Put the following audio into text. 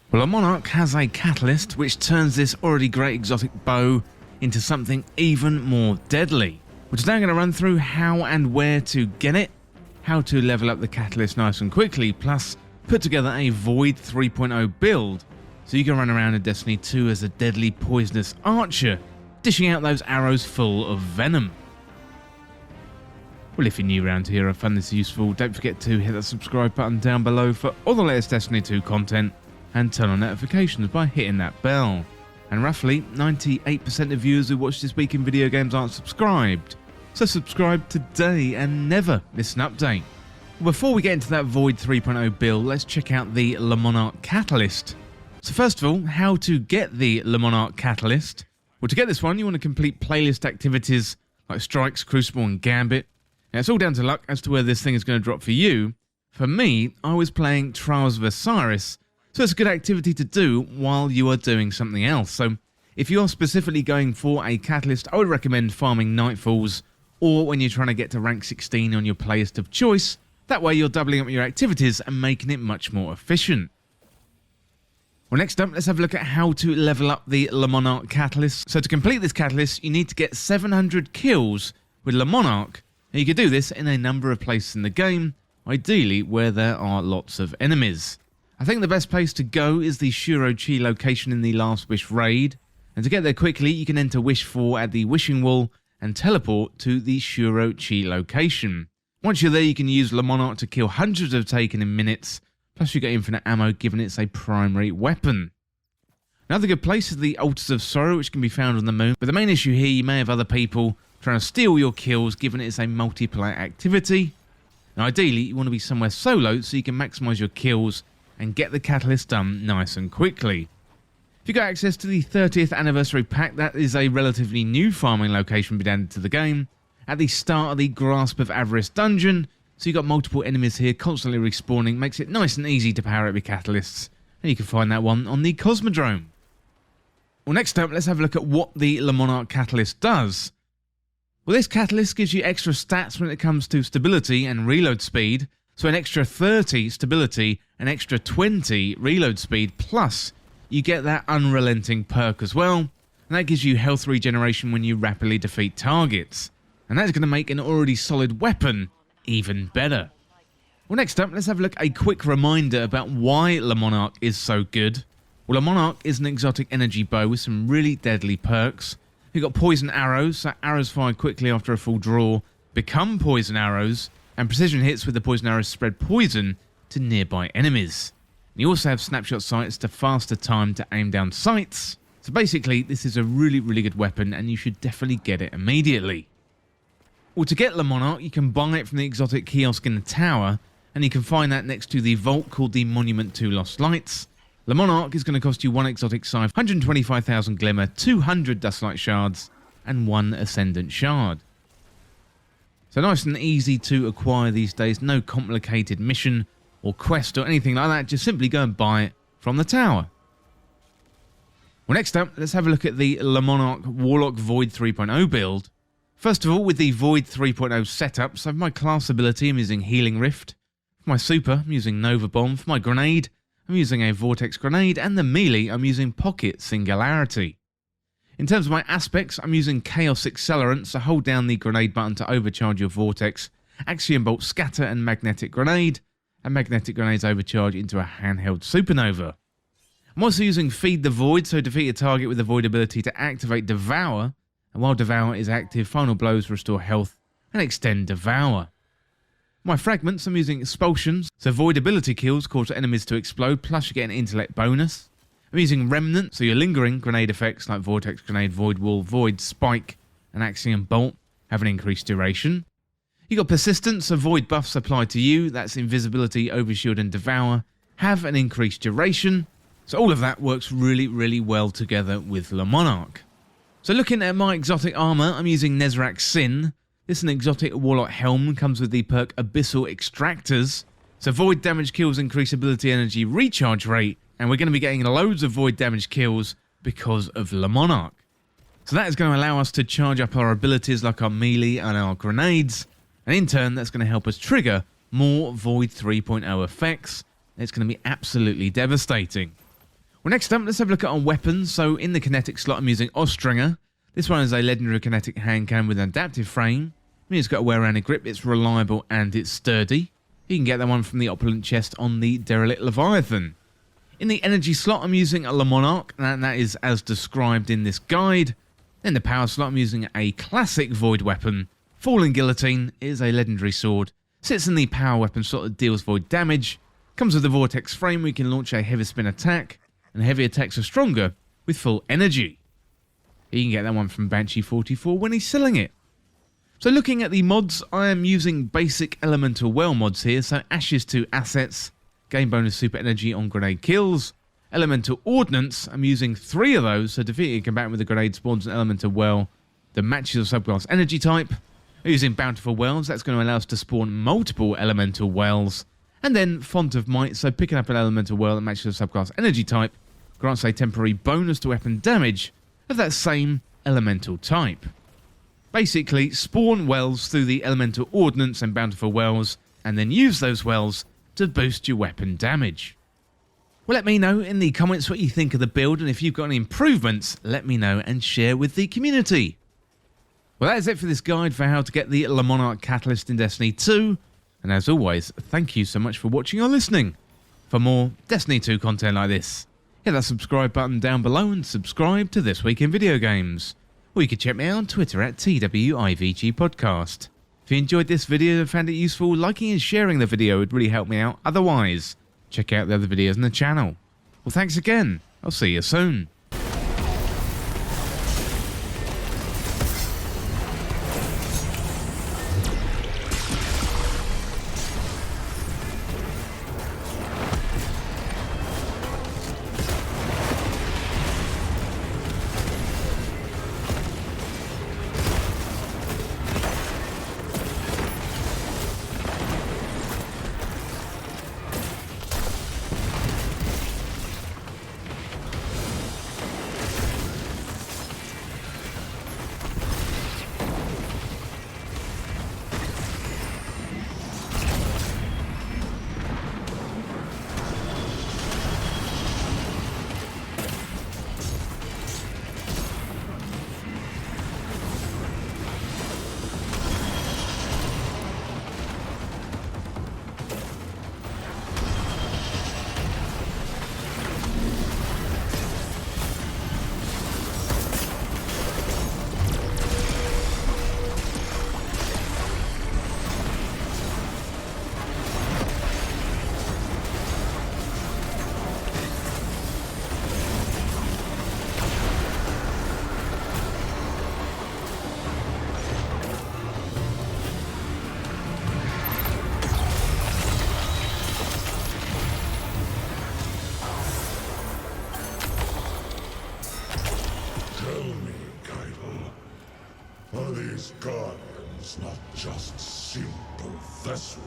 Well, a Monarch has a catalyst which turns this already great exotic bow into something even more deadly. We're now going to run through how and where to get it, how to level up the catalyst nice and quickly, plus put together a Void 3.0 build so you can run around in Destiny 2 as a deadly poisonous archer, dishing out those arrows full of venom. Well, if you're new around here and found this useful, don't forget to hit that subscribe button down below for all the latest Destiny 2 content, and turn on notifications by hitting that bell. And roughly 98% of viewers who watch This Week in Video Games aren't subscribed, so subscribe today and never miss an update. Well, before we get into that Void 3.0 build, let's check out the Monarque Catalyst. So first of all, how to get the Monarque Catalyst? Well, to get this one, you want to complete playlist activities like Strikes, Crucible and Gambit. Now, it's all down to luck as to where this thing is going to drop for you. For me, I was playing Trials of Osiris, so it's a good activity to do while you are doing something else. So if you're specifically going for a catalyst, I would recommend farming Nightfalls, or when you're trying to get to rank 16 on your playlist of choice. That way you're doubling up your activities and making it much more efficient. Well, next up, let's have a look at how to level up the Monarque Catalyst. So to complete this catalyst, you need to get 700 kills with Monarque. And you can do this in a number of places in the game, ideally where there are lots of enemies. I think the best place to go is the Shuro Chi location in the Last Wish raid, and to get there quickly you can enter Wish 4 at the Wishing Wall and teleport to the Shuro Chi location. Once you're there you can use Monarque to kill hundreds of Taken in minutes, plus you get infinite ammo given it's a primary weapon. Another good place is the Altars of Sorrow, which can be found on the moon, but the main issue here, you may have other people trying to steal your kills given it's a multiplayer activity. Now ideally you want to be somewhere solo so you can maximise your kills and get the catalyst done nice and quickly. If you got access to the 30th anniversary pack, that is a relatively new farming location being added to the game at the start of the Grasp of Avarice dungeon, so you got multiple enemies here constantly respawning, makes it nice and easy to power up your catalysts, and you can find that one on the Cosmodrome. Well, next up, let's have a look at what the Monarque Catalyst does. Well, this catalyst gives you extra stats when it comes to stability and reload speed, so an extra 30 stability, an extra 20 reload speed, plus you get that unrelenting perk as well, and that gives you health regeneration when you rapidly defeat targets, and that's going to make an already solid weapon even better. Well, next up, let's have a look at a quick reminder about why Monarque is so good. Well, Monarque is an exotic energy bow with some really deadly perks. You've got poison arrows, so arrows fired quickly after a full draw become poison arrows, and precision hits with the poison arrows spread poison to nearby enemies. You also have snapshot sights to faster time to aim down sights. So basically, this is a really good weapon and you should definitely get it immediately. Well, to get Monarque, you can buy it from the exotic kiosk in the tower, and you can find that next to the vault called the Monument to Lost Lights. Monarque is going to cost you 1 exotic scythe, 125,000 glimmer, 200 dustlight shards, and 1 ascendant shard. So nice and easy to acquire these days, no complicated mission or quest or anything like that, just simply go and buy it from the tower. Well, next up, let's have a look at the Monarque Warlock Void 3.0 build. First of all, with the Void 3.0 setup, so for my class ability I'm using Healing Rift, for my super I'm using Nova Bomb, for my grenade I'm using a Vortex Grenade, and the melee I'm using Pocket Singularity. In terms of my aspects, I'm using Chaos Accelerant, so hold down the grenade button to overcharge your Vortex, Axiom Bolt Scatter and Magnetic Grenade, and Magnetic Grenades overcharge into a handheld Supernova. I'm also using Feed the Void, so defeat a target with the Void ability to activate Devour, and while Devour is active, Final Blows restore health and extend Devour. My fragments, I'm using Expulsions, so Void ability kills cause enemies to explode, plus you get an intellect bonus. I'm using Remnant, so your lingering grenade effects like Vortex Grenade, Void Wall, Void Spike, and Axiom Bolt have an increased duration. You got Persistence, so Void buffs applied to you, that's Invisibility, Overshield and Devour, have an increased duration. So all of that works really well together with Monarque. So looking at my exotic armor, I'm using Nezrak Sin. This is an exotic Warlock helm, comes with the perk Abyssal Extractors. So Void damage kills increase ability energy recharge rate, and we're going to be getting loads of Void damage kills because of Monarque. So that is going to allow us to charge up our abilities like our melee and our grenades, and in turn that's going to help us trigger more Void 3.0 effects. It's going to be absolutely devastating. Well, next up, let's have a look at our weapons. So in the kinetic slot, I'm using Ostringer. This one is a legendary kinetic hand cannon with an adaptive frame. I mean, it's got a well-rounded grip, it's reliable and it's sturdy. You can get that one from the opulent chest on the Derelict Leviathan. In the energy slot, I'm using a Monarque, and that is as described in this guide. In the power slot, I'm using a classic Void weapon. Falling Guillotine is a legendary sword. Sits in the power weapon slot that deals Void damage. Comes with a Vortex frame where you can launch a heavy spin attack, and heavy attacks are stronger with full energy. You can get that one from Banshee44 when he's selling it. So looking at the mods, I am using basic Elemental Well mods here, so Ashes to Assets, gain bonus super energy on grenade kills. Elemental Ordnance, I'm using 3 of those, so defeating a combatant with a grenade spawns an Elemental Well that matches a subclass energy type. I'm using Bountiful Wells, that's going to allow us to spawn multiple Elemental Wells. And then Font of Might, so picking up an Elemental Well that matches a subclass energy type grants a temporary bonus to weapon damage of that same elemental type. Basically, spawn wells through the Elemental Ordnance and Bountiful Wells, and then use those wells to boost your weapon damage. Well, let me know in the comments what you think of the build, and if you've got any improvements, let me know and share with the community. Well, that is it for this guide for how to get the Monarque Catalyst in Destiny 2, and as always, thank you so much for watching or listening. For more Destiny 2 content like this, hit that subscribe button down below and subscribe to This Week in Video Games. Or you can check me out on Twitter at TWIVG Podcast. If you enjoyed this video and found it useful, liking and sharing the video would really help me out. Otherwise, check out the other videos on the channel. Well, thanks again. I'll see you soon. Are these guardians not just simple vessels?